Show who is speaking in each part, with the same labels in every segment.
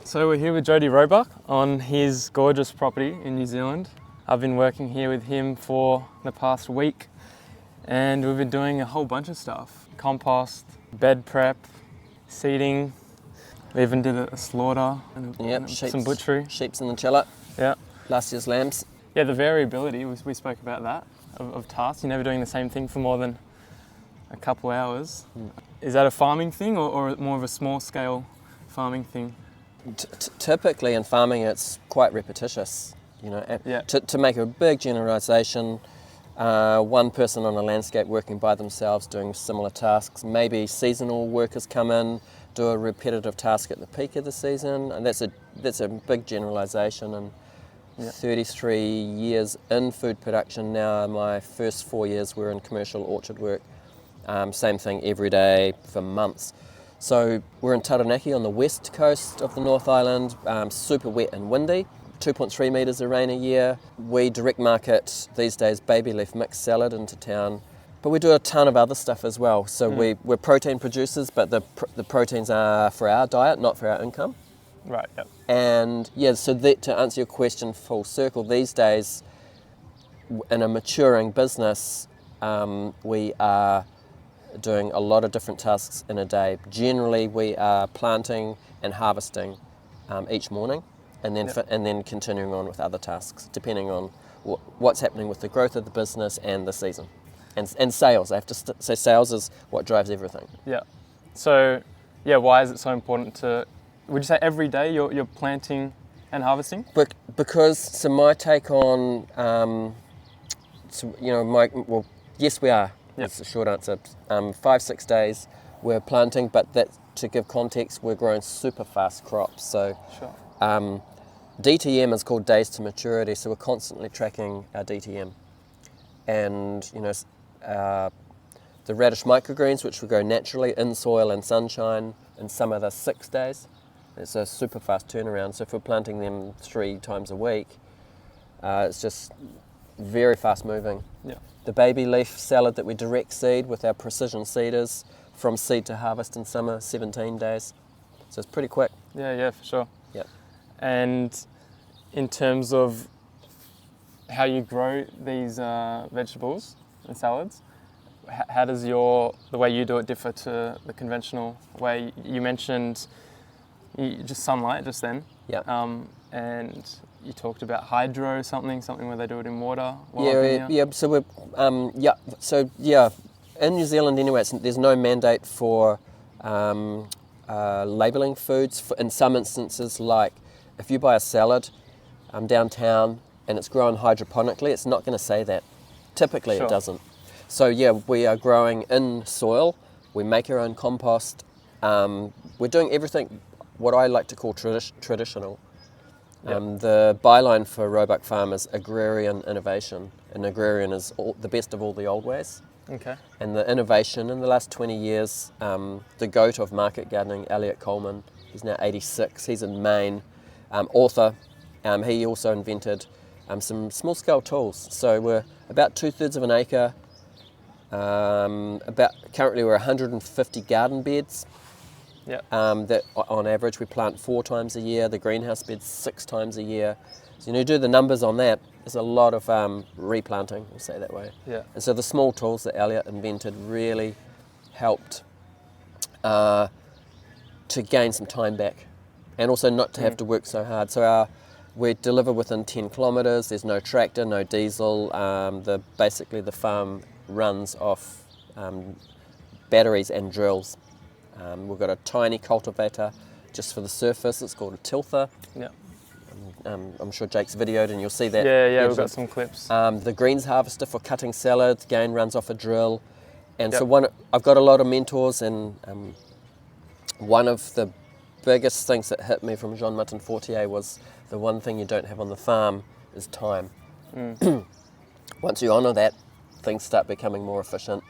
Speaker 1: So we're here with Jodi Roebuck on his gorgeous property in New Zealand. I've been working here with him for the past week and we've been doing a whole bunch of stuff. Compost, bed prep, seeding. We even did a slaughter and some butchery.
Speaker 2: Sheeps in the chiller.
Speaker 1: Yeah.
Speaker 2: Last year's lambs.
Speaker 1: Yeah, the variability, we spoke about that, of tasks. You're never doing the same thing for more than a couple hours. Is that a farming thing or more of a small scale farming thing?
Speaker 2: Typically in farming it's quite repetitious, you know.
Speaker 1: Yeah.
Speaker 2: To make a big generalisation, one person on a landscape working by themselves doing similar tasks, maybe seasonal workers come in, do a repetitive task at the peak of the season, and that's a big generalisation. And 33 years in food production now, my first 4 years were in commercial orchard work, same thing every day for months. So we're in Taranaki on the west coast of the North Island, super wet and windy, 2.3 metres of rain a year. We direct market these days baby leaf mixed salad into town, but we do a ton of other stuff as well. So we're protein producers, but the proteins are for our diet, not for our income.
Speaker 1: Right, yeah.
Speaker 2: And so to answer your question full circle, these days in a maturing business, we are doing a lot of different tasks in a day. Generally, we are planting and harvesting each morning, and then continuing on with other tasks, depending on what's happening with the growth of the business and the season, and sales. I have to say, sales is what drives everything.
Speaker 1: Yeah. So, why is it so important to? Would you say every day you're planting and harvesting?
Speaker 2: Because my take on, yes, we are.
Speaker 1: Yep.
Speaker 2: That's the short answer. 5-6 days we're planting, but that, to give context, we're growing super fast crops. So
Speaker 1: sure.
Speaker 2: DTM is called days to maturity, so we're constantly tracking our DTM. And the radish microgreens, which we grow naturally in soil and sunshine, in some of the 6 days. It's a super fast turnaround. So if we're planting them 3 times a week, it's just very fast moving.
Speaker 1: Yeah.
Speaker 2: The baby leaf salad that we direct seed with our precision seeders, from seed to harvest in summer, 17 days. So it's pretty quick.
Speaker 1: Yeah, for sure.
Speaker 2: Yeah.
Speaker 1: And in terms of how you grow these vegetables and salads, how does the way you do it differ to the conventional way? You mentioned just sunlight just then.
Speaker 2: Yeah.
Speaker 1: And you talked about hydro something where they do it in water.
Speaker 2: So we're in New Zealand anyway. There's no mandate for labelling foods. In some instances, like if you buy a salad downtown and it's grown hydroponically, it's not going to say that. Typically, It doesn't. So we are growing in soil. We make our own compost. We're doing everything what I like to call traditional.
Speaker 1: Yep.
Speaker 2: The byline for Roebuck Farm is agrarian innovation, and agrarian is the best of all the old ways.
Speaker 1: Okay.
Speaker 2: And the innovation in the last 20 years, the goat of market gardening, Elliot Coleman, he's now 86, he's in Maine, author. He also invented some small-scale tools. So we're about 2/3 of an acre. Currently we're 150 garden beds.
Speaker 1: Yeah.
Speaker 2: That on average we plant 4 times a year. The greenhouse beds 6 times a year. So you do the numbers on that. There's a lot of replanting, we'll say that way.
Speaker 1: Yeah.
Speaker 2: And so the small tools that Elliot invented really helped to gain some time back, and also not to have to work so hard. So we deliver within 10 kilometres. There's no tractor, no diesel. Basically the farm runs off batteries and drills. We've got a tiny cultivator just for the surface. It's called a tilther.
Speaker 1: Yeah.
Speaker 2: I'm sure Jake's videoed and you'll see that.
Speaker 1: Yeah, we've got some clips.
Speaker 2: The greens harvester for cutting salad, again, runs off a drill. And so I've got a lot of mentors, and one of the biggest things that hit me from Jean Martin Fortier was the one thing you don't have on the farm is time. Once you honour that, things start becoming more efficient.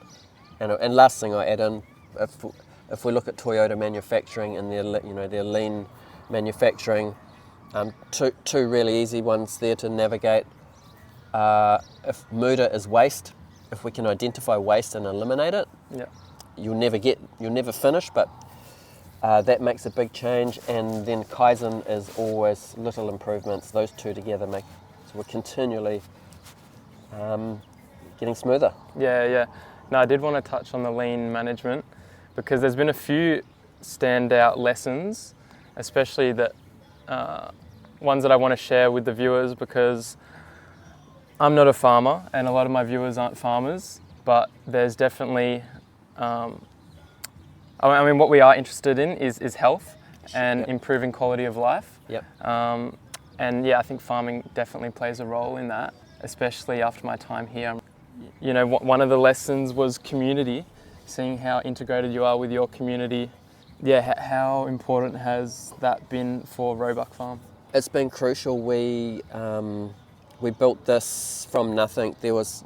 Speaker 2: And last thing I add in, if we look at Toyota manufacturing and their lean manufacturing, two really easy ones there to navigate. If muda is waste, if we can identify waste and eliminate it, you'll never finish, but That makes a big change, and then Kaizen is always little improvements. Those two together make, so we're continually getting smoother.
Speaker 1: Yeah. No, I did want to touch on the lean management because there's been a few standout lessons, especially that ones that I want to share with the viewers, because I'm not a farmer and a lot of my viewers aren't farmers, but there's definitely, I mean, what we are interested in is health and improving quality of life.
Speaker 2: Yep.
Speaker 1: And yeah, I think farming definitely plays a role in that, especially after my time here. You know, one of the lessons was community, seeing how integrated you are with your community. Yeah, how important has that been for Roebuck Farm?
Speaker 2: It's been crucial. We built this from nothing. There was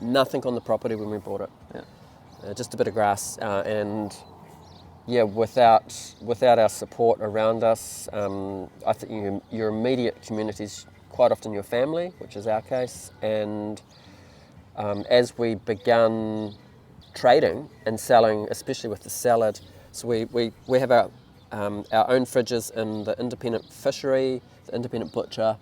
Speaker 2: nothing on the property when we bought it.
Speaker 1: Yeah.
Speaker 2: Just a bit of grass, and yeah, without our support around us, I think your immediate community's quite often your family, which is our case, and as we began trading and selling, especially with the salad, so we have our own fridges in the independent fishery, the independent butcher.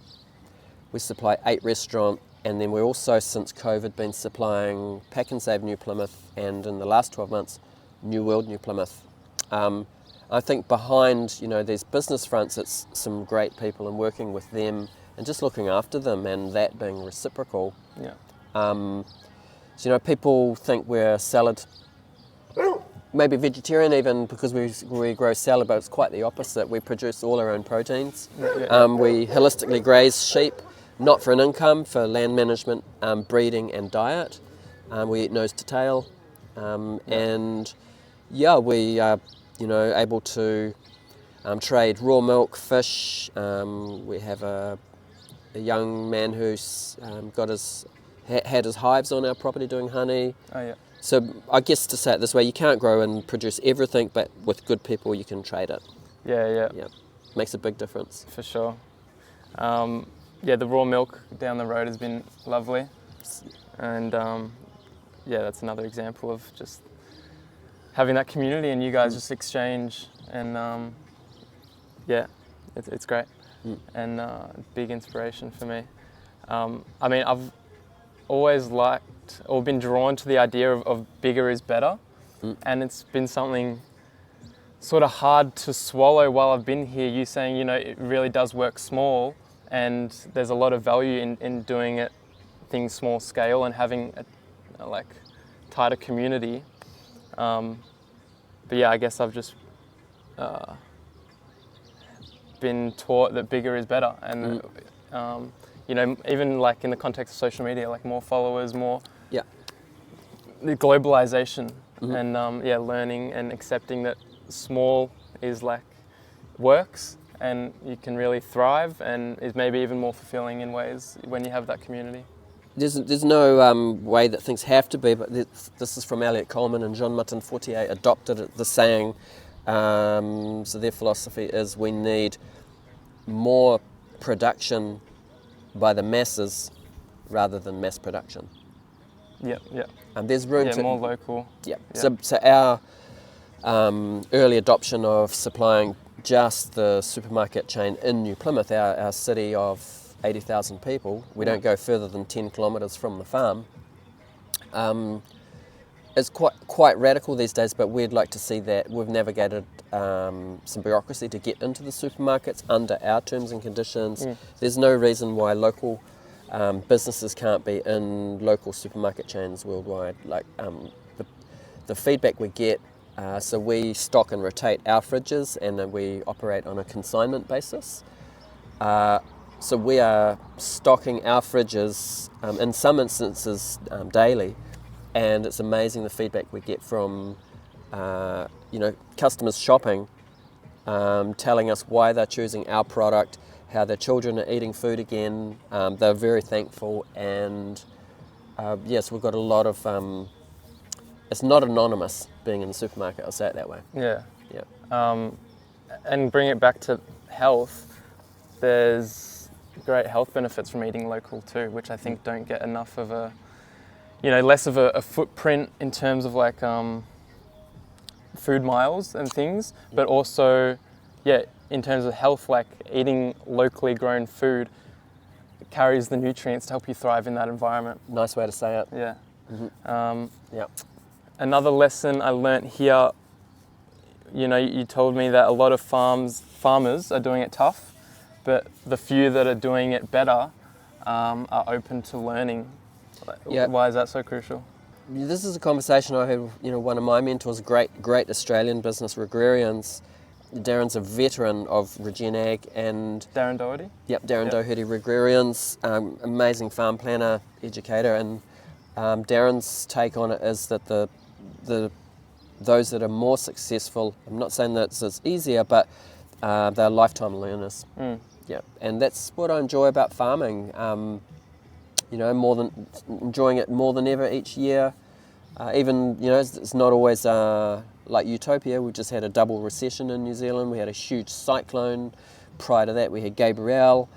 Speaker 2: We supply 8 restaurants, and then we're also, since COVID, been supplying Pack and Save New Plymouth, and in the last 12 months, New World New Plymouth. I think behind these business fronts, it's some great people and working with them and just looking after them, and that being reciprocal.
Speaker 1: Yeah.
Speaker 2: So people think we're salad, maybe vegetarian even, because we grow salad, but it's quite the opposite. We produce all our own proteins. We holistically graze sheep, not for an income, for land management, breeding and diet. We eat nose to tail, and yeah, we are able to trade raw milk, fish. We have a young man who's had his hives on our property doing honey.
Speaker 1: Oh yeah.
Speaker 2: So I guess, to say it this way, you can't grow and produce everything, but with good people you can trade it.
Speaker 1: Yeah.
Speaker 2: Makes a big difference.
Speaker 1: For sure. Yeah, the raw milk down the road has been lovely, and yeah, that's another example of just having that community and you guys just exchange, and yeah, it's great, and big inspiration for me. I mean, I've always liked or been drawn to the idea of bigger is better, and it's been something sort of hard to swallow while I've been here. You saying, it really does work small, and there's a lot of value in doing it things small scale and having a like tighter community. But yeah, I guess I've just been taught that bigger is better, and even like in the context of social media, like more followers, more the globalization, and learning and accepting that small is like works, and you can really thrive, and is maybe even more fulfilling in ways when you have that community.
Speaker 2: There's no way that things have to be, but this is from Elliot Coleman and Jean Martin Fortier adopted the saying. So their philosophy is we need more production by the masses rather than mass production.
Speaker 1: Yeah.
Speaker 2: And there's room to
Speaker 1: more local.
Speaker 2: Yeah. So our early adoption of supplying just the supermarket chain in New Plymouth, our city of 80,000 people, we don't go further than 10 kilometres from the farm. It's quite radical these days, but we'd like to see that. We've navigated some bureaucracy to get into the supermarkets under our terms and conditions. There's no reason why local businesses can't be in local supermarket chains worldwide. Like the feedback we get, so we stock and rotate our fridges, and then we operate on a consignment basis. So we are stocking our fridges in some instances daily, and it's amazing the feedback we get from customers shopping, telling us why they're choosing our product, how their children are eating food again. They're very thankful, and yes, we've got a lot of. It's not anonymous being in the supermarket. I'll say it that way.
Speaker 1: Yeah.
Speaker 2: Yeah.
Speaker 1: And bring it back to health. There's great health benefits from eating local too, which I think don't get enough of less of a footprint in terms of like food miles and things, but also, yeah, in terms of health, like eating locally grown food carries the nutrients to help you thrive in that environment.
Speaker 2: Nice way to say it.
Speaker 1: Yeah.
Speaker 2: Yeah.
Speaker 1: Another lesson I learnt here, you told me that a lot of farmers are doing it tough, but the few that are doing it better are open to learning.
Speaker 2: Yeah.
Speaker 1: Why is that so crucial?
Speaker 2: This is a conversation I had with one of my mentors, great Australian business Regrarians. Darren's a veteran of Regen Ag and
Speaker 1: Darren Doherty?
Speaker 2: Yep, Darren Doherty, Regrarians, amazing farm planner, educator, and Darren's take on it is that those that are more successful, I'm not saying that it's easier, but they're lifetime learners. Yeah, and that's what I enjoy about farming. Enjoying it more than ever each year. Even it's not always like utopia. We just had a double recession in New Zealand. We had a huge cyclone. Prior to that, we had Gabrielle.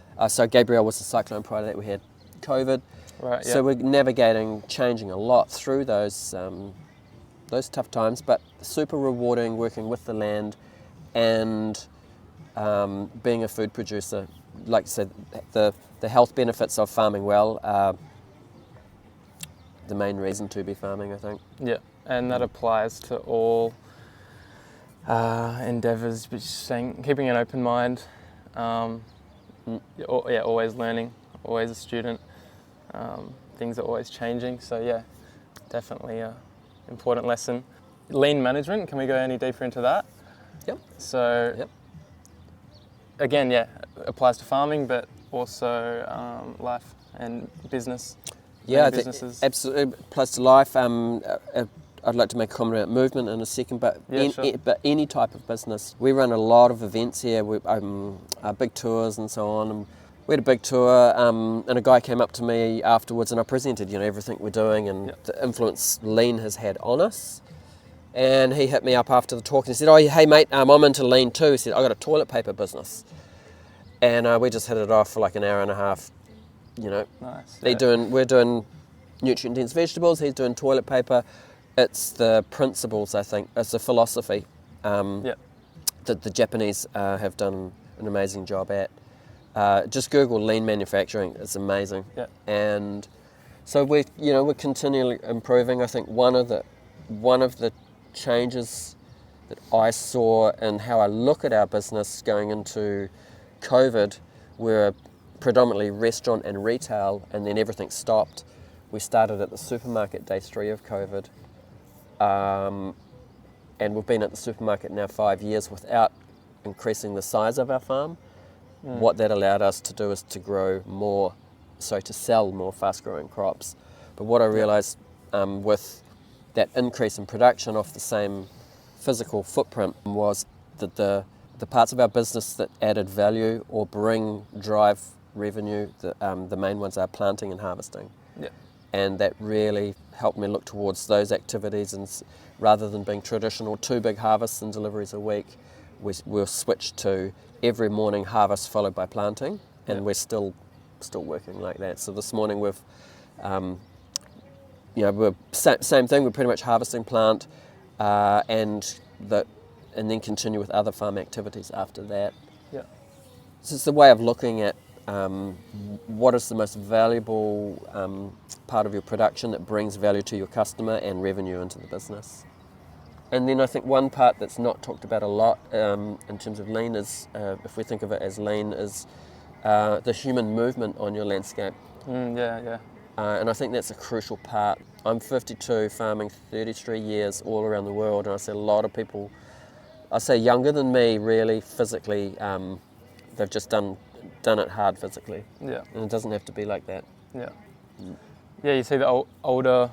Speaker 2: Gabrielle was the cyclone. Prior to that, we had COVID.
Speaker 1: Right. Yeah.
Speaker 2: So we're navigating, changing a lot through those tough times. But super rewarding working with the land, and being a food producer. Like I said, the health benefits of farming well are the main reason to be farming, I think.
Speaker 1: Yeah, and that applies to all endeavours, but keeping an open mind, always learning, always a student, things are always changing, so yeah, definitely an important lesson. Lean management, can we go any deeper into that?
Speaker 2: Yep.
Speaker 1: So,
Speaker 2: Yep.
Speaker 1: Again, yeah, applies to farming, but also life and business.
Speaker 2: Yeah,
Speaker 1: businesses.
Speaker 2: Absolutely. Plus to life. I'd like to make a comment about movement in a second, but but any type of business. We run a lot of events here, big tours and so on. And we had a big tour, and a guy came up to me afterwards, and I presented, everything we're doing and the influence lean has had on us. And he hit me up after the talk and he said, "Oh, hey mate, I'm into lean too." He said, "I got a toilet paper business," and we just hit it off for like an hour and a half.
Speaker 1: Nice.
Speaker 2: We're doing nutrient-dense vegetables. He's doing toilet paper. It's the principles, I think. It's the philosophy that the Japanese have done an amazing job at. Just Google lean manufacturing. It's amazing.
Speaker 1: Yeah.
Speaker 2: And so we're continually improving. I think one of the changes that I saw in how I look at our business going into COVID, we're predominantly restaurant and retail, and then everything stopped. We started at the supermarket day 3 of COVID, and we've been at the supermarket now 5 years without increasing the size of our farm. What that allowed us to do is to sell more fast-growing crops. But what I realised with that increase in production off the same physical footprint was that the parts of our business that added value or drive revenue, the main ones are planting and harvesting.
Speaker 1: Yeah.
Speaker 2: And that really helped me look towards those activities, and rather than being traditional 2 big harvests and deliveries a week, we'll switch to every morning harvest followed by planting, and we're still working like that. So this morning we're same thing. We're pretty much harvesting plant, and then continue with other farm activities after that.
Speaker 1: Yeah.
Speaker 2: So it's the way of looking at what is the most valuable part of your production that brings value to your customer and revenue into the business. And then I think one part that's not talked about a lot in terms of lean is, if we think of it as lean, is the human movement on your landscape. And I think that's a crucial part. I'm 52, farming 33 years all around the world, and I see a lot of people, I say younger than me, really physically, they've just done it hard physically.
Speaker 1: Yeah.
Speaker 2: And it doesn't have to be like that.
Speaker 1: Yeah. Yeah, you see the older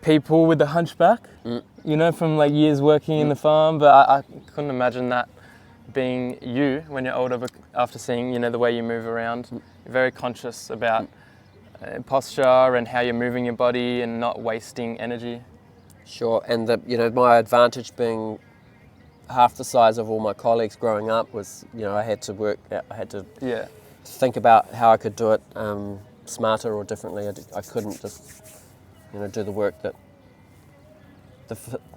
Speaker 1: people with the hunchback, from like years working in the farm, but I couldn't imagine that being you when you're older, after seeing, the way you move around. You're very conscious about posture and how you're moving your body and not wasting energy.
Speaker 2: Sure, and my advantage being half the size of all my colleagues growing up was, I had to think about how I could do it smarter or differently. I couldn't just, do the work that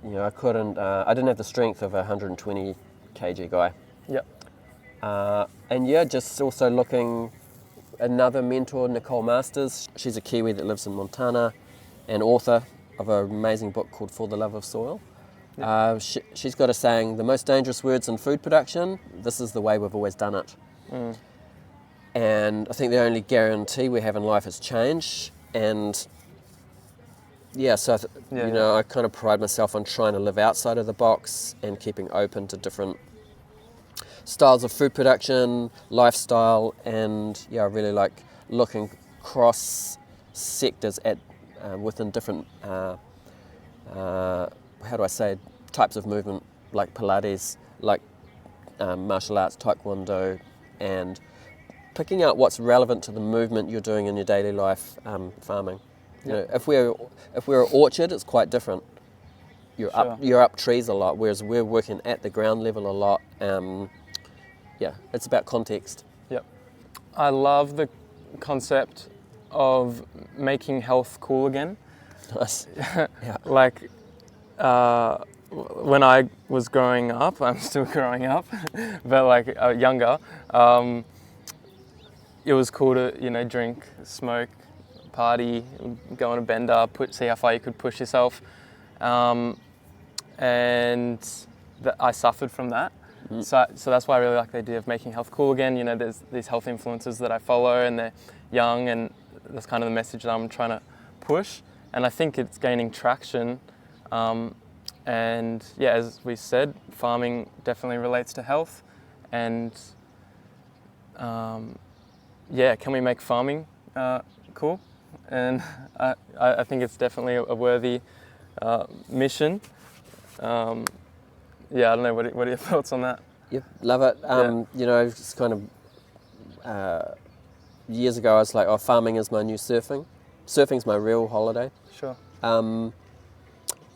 Speaker 2: I couldn't. I didn't have the strength of a 120 kg guy.
Speaker 1: Yep.
Speaker 2: And yeah, just also looking. Another mentor, Nicole Masters. She's a Kiwi that lives in Montana, and author of an amazing book called For the Love of Soil. Yep. She's got a saying: the most dangerous words in food production. This is the way we've always done it. And I think the only guarantee we have in life is change. And yeah, so I kind of pride myself on trying to live outside of the box and keeping open to different styles of food production, lifestyle, and I really like looking cross sectors at within different types of movement, like Pilates, like martial arts, Taekwondo, and picking out what's relevant to the movement you're doing in your daily life, farming. If we're an orchard, it's quite different. You're up trees a lot, whereas we're working at the ground level a lot. It's about context. Yep.
Speaker 1: I love the concept of making health cool again.
Speaker 2: Nice.
Speaker 1: Like when I was growing up, I'm still growing up, but like younger, it was cool to drink, smoke, party, go on a bender, see how far you could push yourself, and I suffered from that. So that's why I really like the idea of making health cool again. There's these health influencers that I follow, and they're young, and that's kind of the message that I'm trying to push. And I think it's gaining traction. And yeah, as we said, farming definitely relates to health. And can we make farming cool? And I think it's definitely a worthy mission. I don't know, what are your thoughts on that?
Speaker 2: Yep, love it. It's kind of, years ago I was like, farming is my new surfing. Surfing's my real holiday.
Speaker 1: Sure.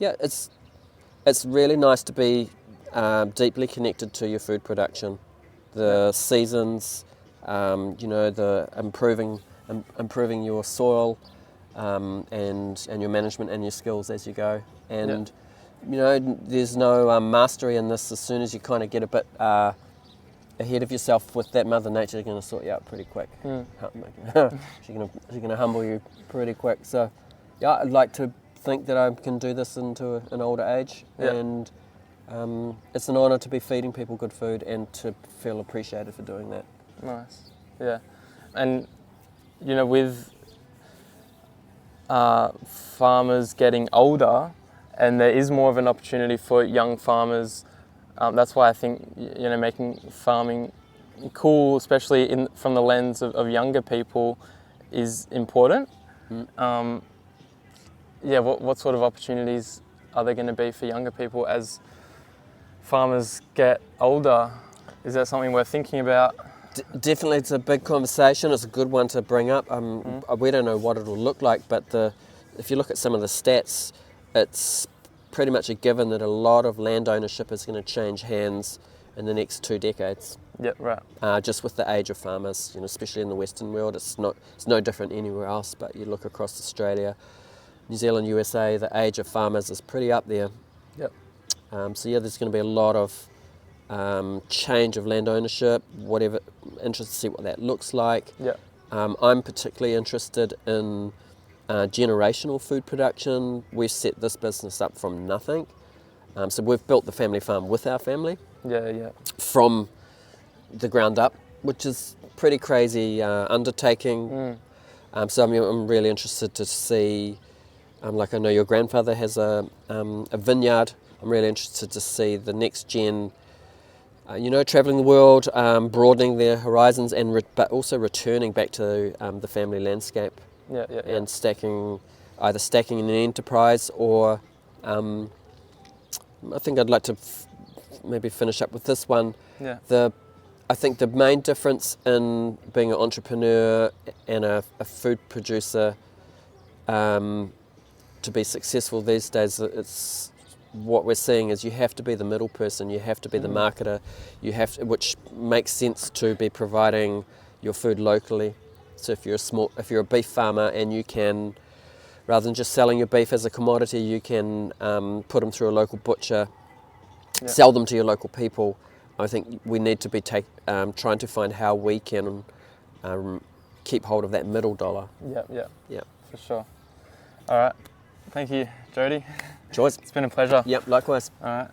Speaker 2: It's really nice to be deeply connected to your food production. The seasons, the improving your soil and your management and your skills as you go. And there's no mastery in this. As soon as you kind of get a bit ahead of yourself with that, Mother Nature's going to sort you out pretty quick. She's going to humble you pretty quick. So, I'd like to think that I can do this into an older age, and it's an honour to be feeding people good food and to feel appreciated for doing that.
Speaker 1: Nice, yeah. And with farmers getting older, and there is more of an opportunity for young farmers. That's why I think making farming cool, especially from the lens of younger people, is important. What sort of opportunities are there going to be for younger people as farmers get older? Is that something we're thinking about?
Speaker 2: Definitely, it's a big conversation. It's a good one to bring up. We don't know what it'll look like, but if you look at some of the stats, it's pretty much a given that a lot of land ownership is going to change hands in the next 2 decades.
Speaker 1: Yeah, right.
Speaker 2: Just with the age of farmers, especially in the Western world, it's no different anywhere else. But you look across Australia, New Zealand, USA, the age of farmers is pretty up there.
Speaker 1: Yep.
Speaker 2: There's going to be a lot of change of land ownership. Whatever, interested to see what that looks like.
Speaker 1: Yep.
Speaker 2: I'm particularly interested in generational food production. We've set this business up from nothing. So we've built the family farm with our family. From the ground up, which is pretty crazy undertaking. So I'm really interested to see, like I know your grandfather has a vineyard. I'm really interested to see the next gen, travelling the world, broadening their horizons, but also returning back to the family landscape. And either stacking in an enterprise, or I think I'd like to maybe finish up with this one. I think the main difference in being an entrepreneur and a food producer, to be successful these days, it's what we're seeing is you have to be the middle person, you have to be the marketer, which makes sense to be providing your food locally. So if you're a beef farmer and you can rather than just selling your beef as a commodity, you can put them through a local butcher, sell them to your local people. I think we need to be trying to find how we can keep hold of that middle dollar.
Speaker 1: Yeah, for sure. All right, thank you, Jodi.
Speaker 2: Joyce.
Speaker 1: It's been a pleasure.
Speaker 2: Yep, likewise.
Speaker 1: All right.